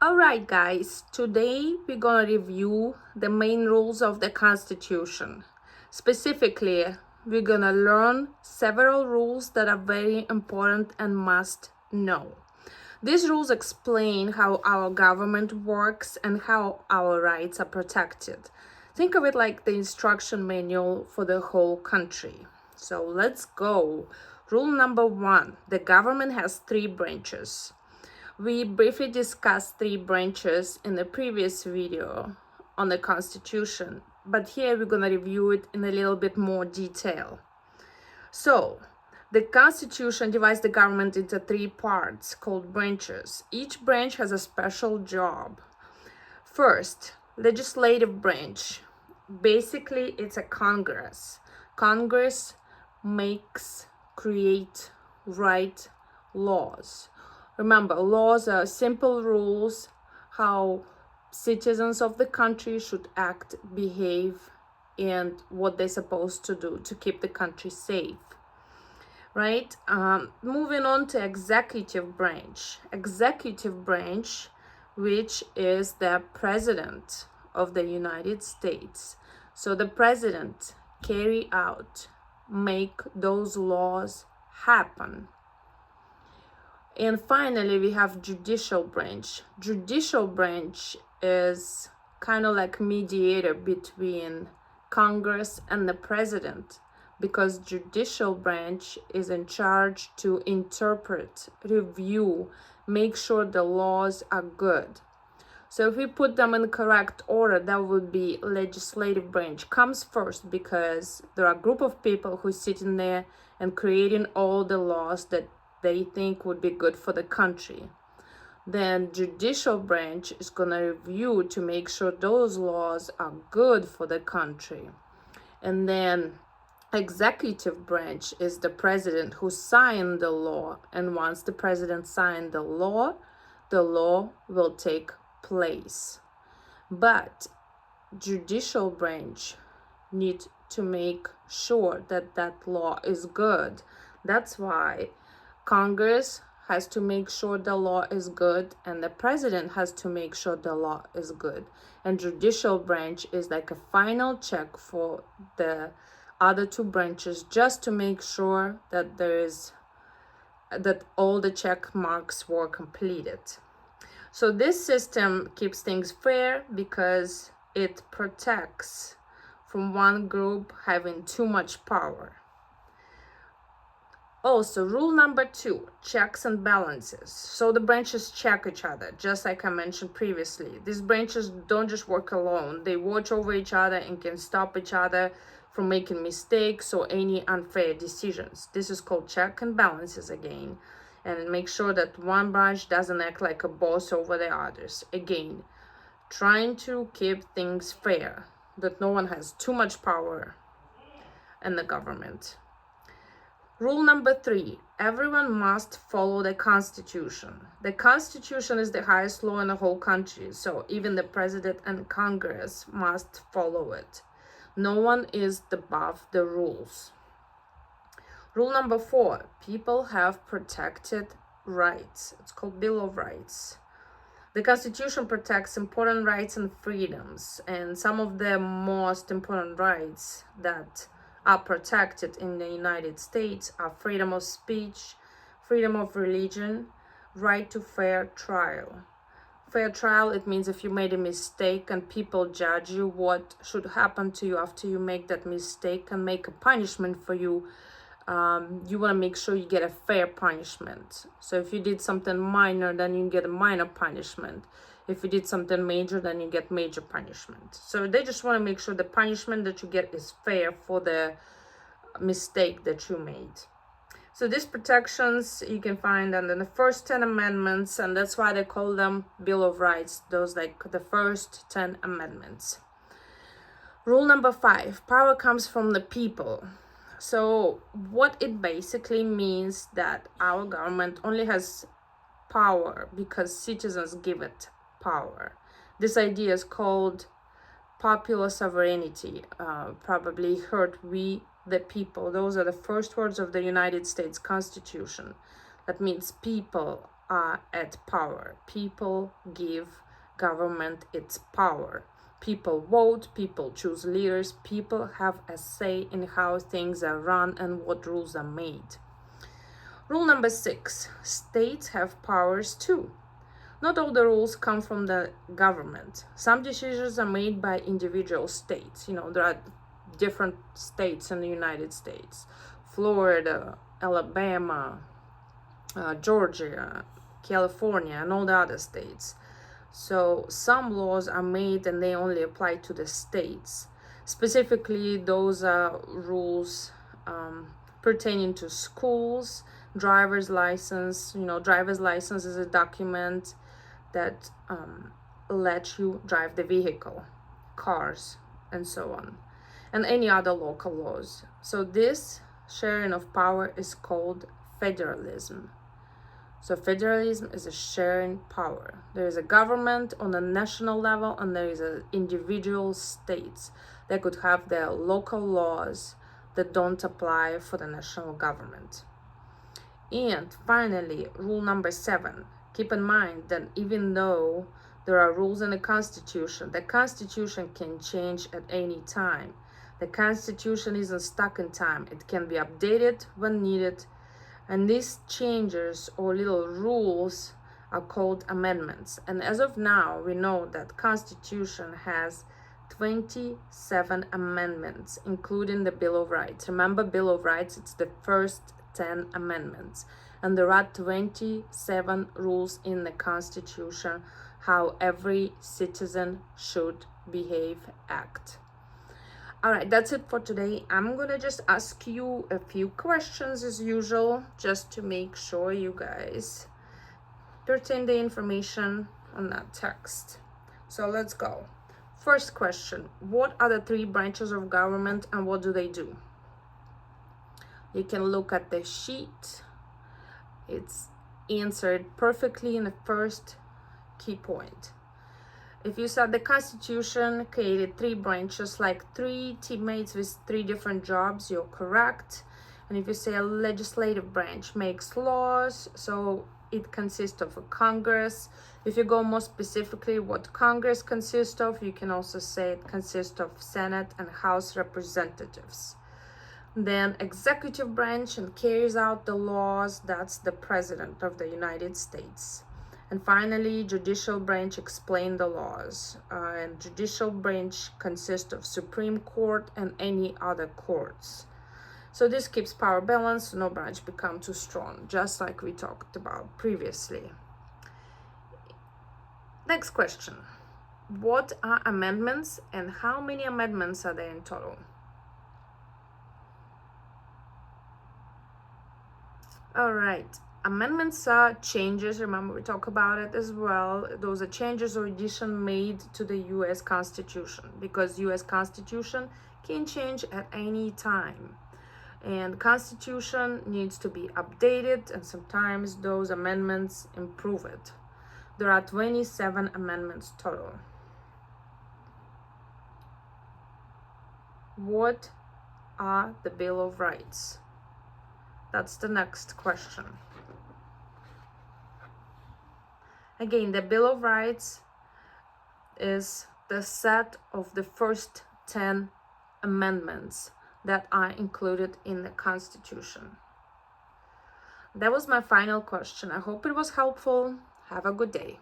Alright guys, today we're gonna review the main rules of the Constitution. Specifically, we're gonna learn several rules that are very important and must know. These rules explain how our government works and how our rights are protected. Think of it like the instruction manual for the whole country. So let's go. Rule number 1, the government has 3 branches. We briefly discussed 3 branches in the previous video on the Constitution, but here we're going to review it in a little bit more detail. So, the Constitution divides the government into 3 parts called branches. Each branch has a special job. First, legislative branch. Basically, it's a Congress. Congress create, write laws. Remember, laws are simple rules how citizens of the country should act, behave, and what they're supposed to do to keep the country safe. Right? Moving on to executive branch. Executive branch, which is the president of the United States. So the president carry out, make those laws happen. And finally, we have judicial branch. Judicial branch is kind of like mediator between Congress and the president, because judicial branch is in charge to interpret, review, make sure the laws are good. So if we put them in the correct order, that would be legislative branch comes first, because there are a group of people who sit in there and creating all the laws that they think would be good for the country. Then judicial branch is going to review to make sure those laws are good for the country. And then executive branch is the president who signed the law, and once the president signed the law will take place. But judicial branch need to make sure that that law is good. That's why Congress has to make sure the law is good, and the president has to make sure the law is good. And judicial branch is like a final check for the other 2 branches, just to make sure that that all the check marks were completed. So this system keeps things fair because it protects from one group having too much power. Also, rule number 2, checks and balances. So the branches check each other, just like I mentioned previously. These branches don't just work alone. They watch over each other and can stop each other from making mistakes or any unfair decisions. This is called check and balances again. And make sure that one branch doesn't act like a boss over the others. Again, trying to keep things fair, that no one has too much power in the government. Rule number 3, everyone must follow the Constitution. The Constitution is the highest law in the whole country, so even the President and Congress must follow it. No one is above the rules. Rule number 4, people have protected rights. It's called Bill of Rights. The Constitution protects important rights and freedoms, and some of the most important rights that are protected in the United States are freedom of speech, freedom of religion, right to fair trial. Fair trial, it means if you made a mistake and people judge you, what should happen to you after you make that mistake and make a punishment for you. You want to make sure you get a fair punishment. So if you did something minor, then you get a minor punishment. If you did something major, then you get major punishment. So they just want to make sure the punishment that you get is fair for the mistake that you made. So these protections you can find under the first 10 amendments, and that's why they call them Bill of Rights, those like the first 10 amendments. Rule number 5, power comes from the people. So what it basically means that our government only has power because citizens give it power. This idea is called popular sovereignty. Probably heard we the people. Those are the first words of the United States Constitution. That means people are at power. People give government its power. People vote, people choose leaders, people have a say in how things are run and what rules are made. Rule number 6, states have powers too. Not all the rules come from the government. Some decisions are made by individual states. There are different states in the United States: Florida, Alabama, Georgia, California, and all the other states. So some laws are made and they only apply to the states. Specifically, those are rules pertaining to schools, driver's license. Driver's license is a document that lets you drive the vehicle, cars, and so on, and any other local laws. So this sharing of power is called federalism. So federalism is a sharing power. There is a government on a national level, and there is individual states that could have their local laws that don't apply for the national government. And finally, rule number 7. Keep in mind that even though there are rules in the Constitution can change at any time. The Constitution isn't stuck in time. It can be updated when needed. And these changes or little rules are called amendments. And as of now, we know that Constitution has 27 amendments, including the Bill of Rights. Remember, Bill of Rights, it's the first 10 amendments. And there are 27 rules in the Constitution how every citizen should behave, act. All right, that's it for today. I'm gonna just ask you a few questions as usual, just to make sure you guys retain the information on that text. So let's go. First question: what are the 3 branches of government and what do they do? You can look at the sheet. It's answered perfectly in the first key point. If you said the Constitution created 3 branches, like 3 teammates with 3 different jobs, you're correct. And if you say a legislative branch makes laws, so it consists of a Congress. If you go more specifically what Congress consists of, you can also say it consists of Senate and House representatives. Then executive branch and carries out the laws, that's the President of the United States. And finally, judicial branch explain the laws. And judicial branch consists of Supreme Court and any other courts. So this keeps power balanced, so no branch become too strong, just like we talked about previously. Next question. What are amendments and how many amendments are there in total? All right. Amendments are changes. Remember, we talk about it as well. Those are changes or additions made to the U.S. Constitution, because U.S. Constitution can change at any time. And Constitution needs to be updated, and sometimes those amendments improve it. There are 27 amendments total. What are the Bill of Rights? That's the next question. Again, the Bill of Rights is the set of the first 10 amendments that are included in the Constitution. That was my final question. I hope it was helpful. Have a good day.